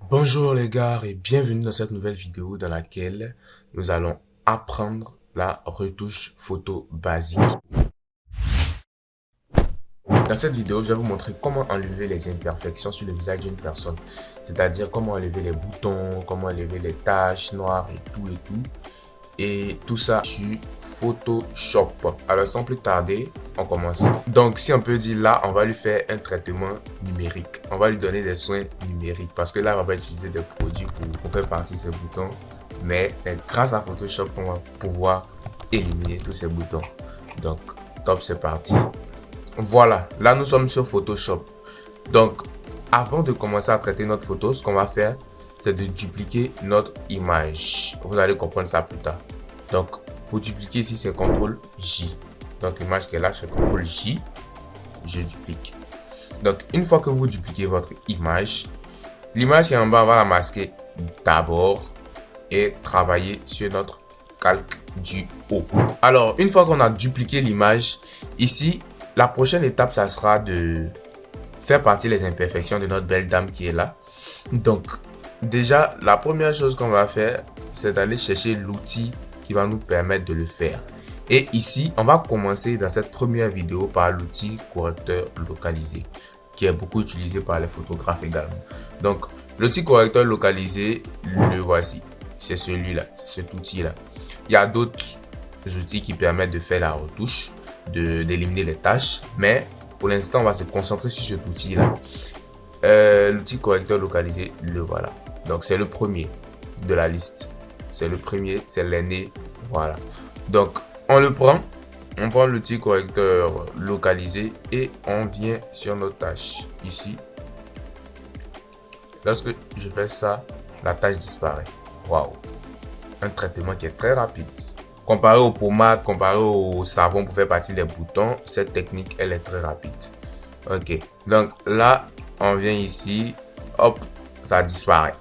Bonjour les gars et bienvenue dans cette nouvelle vidéo dans laquelle nous allons apprendre la retouche photo basique. Dans cette vidéo, je vais vous montrer comment enlever les imperfections sur le visage d'une personne. C'est-à-dire comment enlever les boutons, comment enlever les taches noires et tout et tout. Et tout ça sur Photoshop. Alors sans plus tarder, on commence. Donc si on peut dire là, on va lui faire un traitement numérique. On va lui donner des soins numériques parce que là, on va utiliser des produits pour faire partir ces boutons. Mais c'est grâce à Photoshop qu'on va pouvoir éliminer tous ces boutons. Donc top, c'est parti. Voilà, là nous sommes sur Photoshop. Donc avant de commencer à traiter notre photo, ce qu'on va faire, c'est de dupliquer notre image. Vous allez comprendre ça plus tard. Donc, pour dupliquer ici, c'est CTRL J. Donc, l'image qui est là, c'est CTRL J. Je duplique. Donc, une fois que vous dupliquez votre image, l'image qui est en bas, on va la masquer d'abord et travailler sur notre calque du haut. Alors, une fois qu'on a dupliqué l'image, ici, la prochaine étape, ça sera de faire partir les imperfections de notre belle dame qui est là. Donc, déjà, la première chose qu'on va faire, c'est d'aller chercher l'outil qui va nous permettre de le faire. Et ici, on va commencer dans cette première vidéo par l'outil correcteur localisé, qui est beaucoup utilisé par les photographes également. Donc, l'outil correcteur localisé, le voici. C'est celui-là, cet outil-là. Il y a d'autres outils qui permettent de faire la retouche, d'éliminer les tâches, mais pour l'instant, on va se concentrer sur cet outil-là. L'outil correcteur localisé, le voilà. Donc, c'est le premier de la liste. C'est le premier, c'est l'aîné. Voilà. Donc, on le prend. On prend l'outil correcteur localisé et on vient sur nos tâches. Ici. Lorsque je fais ça, la tâche disparaît. Waouh. Un traitement qui est très rapide. Comparé aux pommades, comparé au savon pour faire partir les boutons, cette technique, elle est très rapide. Ok. Donc là, on vient ici. Hop, ça disparaît.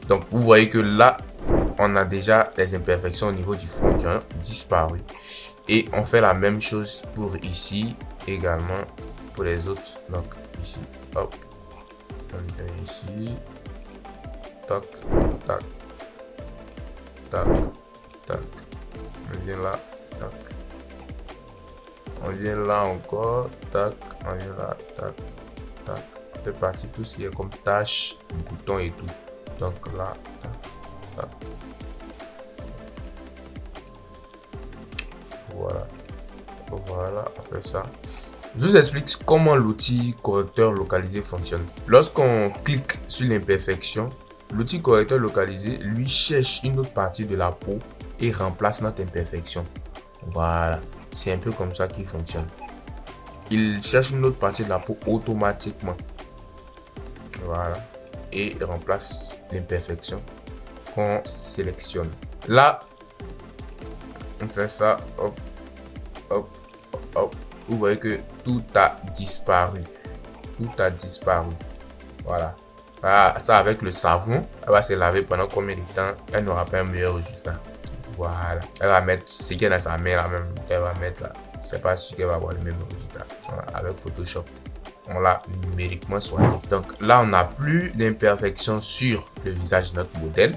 Donc, vous voyez que là, on a déjà les imperfections au niveau du fond qui ont disparu. Et on fait la même chose pour ici également pour les autres. Donc, ici, hop, on vient ici. Tac, tac, tac, tac. On vient là, tac. On vient là encore, tac. On vient là, tac, tac. On fait partie tout ce qui est comme tâches, boutons et tout. Donc là, tac, tac. Voilà. Voilà, après ça. Je vous explique comment l'outil correcteur localisé fonctionne. Lorsqu'on clique sur l'imperfection, l'outil correcteur localisé lui cherche une autre partie de la peau et remplace notre imperfection. Voilà, c'est un peu comme ça qu'il fonctionne. Il cherche une autre partie de la peau automatiquement. Voilà, et il remplace l'imperfection qu'on sélectionne. Là, on fait ça, hop, hop, hop. Vous voyez que tout a disparu. Tout a disparu. Voilà. Ah, ça avec le savon, elle va se laver pendant combien de temps? Elle n'aura pas un meilleur résultat. Voilà. Elle va mettre ce qu'elle a sa main là même. Elle va mettre là. C'est pas sûr qu'elle va avoir le même résultat. Voilà. Avec Photoshop, on l'a numériquement soigné. Donc là, on n'a plus d'imperfection sur le visage de notre modèle.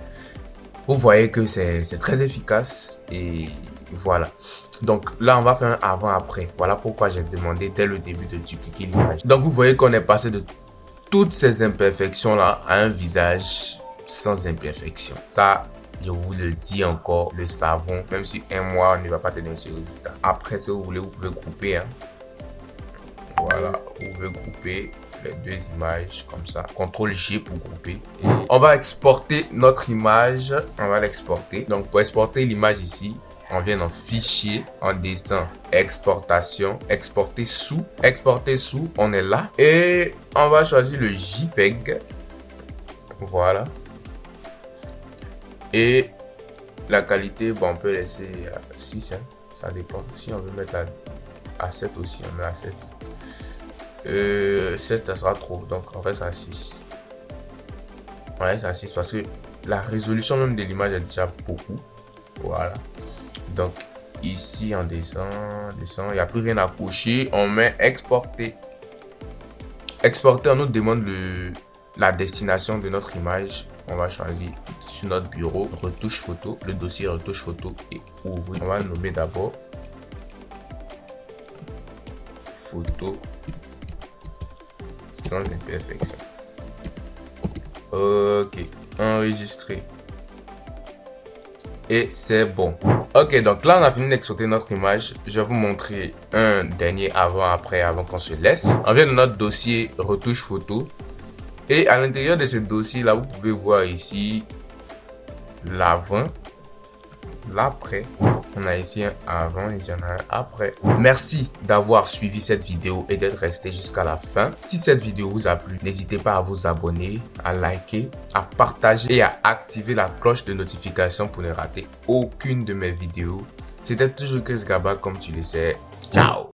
Vous voyez que c'est très efficace et voilà. Donc là, on va faire un avant-après. Voilà pourquoi j'ai demandé dès le début de dupliquer l'image. Donc vous voyez qu'on est passé de toutes ces imperfections là à un visage sans imperfection. Ça, je vous le dis encore, le savon, même si un mois, on ne va pas tenir ce résultat. Après, si vous voulez, vous pouvez couper. Hein. Voilà, vous pouvez couper les deux images comme ça. CTRL G pour grouper. Et on va exporter notre image. On va l'exporter. Donc, pour exporter l'image ici, on vient dans Fichier, on descend Exportation, Exporter sous. Exporter sous, on est là. Et on va choisir le JPEG. Voilà. Et la qualité, bon, on peut laisser à 6. Hein. Ça dépend. Si on veut mettre à 7 aussi, on met à 7. 7, ça sera trop. Donc, on reste à 6. On reste à 6 parce que la résolution même de l'image est déjà beaucoup. Voilà. Donc, ici, on descend. Il n'y a plus rien à cocher. On met exporter. Exporter, on nous demande la destination de notre image, on va choisir sur notre bureau, retouche photo, le dossier retouche photo et ouvrir. On va nommer d'abord photo sans imperfection. Ok, enregistrer. Et c'est bon. Ok, donc là on a fini d'exporter notre image. Je vais vous montrer un dernier avant-après avant qu'on se laisse. On vient de notre dossier retouche photo. Et à l'intérieur de ce dossier là, vous pouvez voir ici l'avant, l'après. On a ici un avant et il y en a un après. Merci d'avoir suivi cette vidéo et d'être resté jusqu'à la fin. Si cette vidéo vous a plu, n'hésitez pas à vous abonner, à liker, à partager et à activer la cloche de notification pour ne rater aucune de mes vidéos. C'était toujours Chris Gaba comme tu le sais. Ciao!